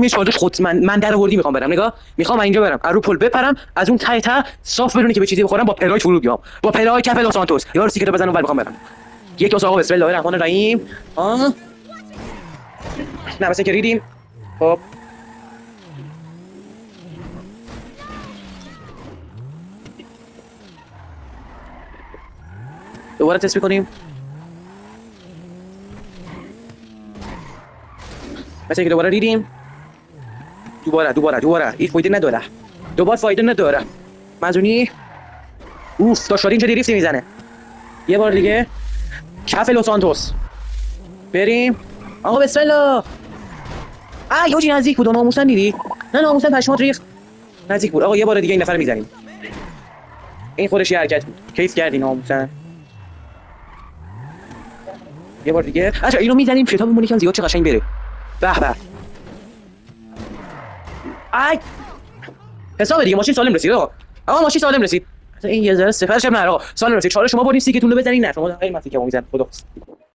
میخوام یه چالش خود من در آوردی میخوام برم. نگاه میخوام اینجا برم از رو پل بپرم، از اون ته صاف بدونی که به چیزی بخورم، با پرای فرود بیام، با پرای کف لس سانتوس یارو سیکرت بزنم اون میخوام برم. یک تا آقا بسم الله الرحمن الرحیم. نه مثلا که ریدیم. خب دوباره تست میکنیم. مثلا که دوباره ریدیم. دوباره این فایده نداره. دوباره فایده نداره. مزونی اوف تا شادین چه ریفتی میزنه. یه بار دیگه کف لس سانتوس بریم. آقا بسم الله. یوجی نزدیک بود. ناموسن دیدی؟ نه ناموسن پشمات ریخت. نزدیک بود. آقا یه بار دیگه این نفر میزنیم. این خودش یه حرکت بود. کیف کردی ناموسن. یه بار دیگه. اچھا اینو میزنیم شتابمون یکم زیاد چه قشنگ بره. به به. حساب دیگه ماشین سالم رسید. آقا ماشین سالم رسید. این یه ذره سفرش هم نه آقا. سالم رسید. چاره شما برید سیکتون رو بزنین. نه شما خیلی مستی که میزنن. خدا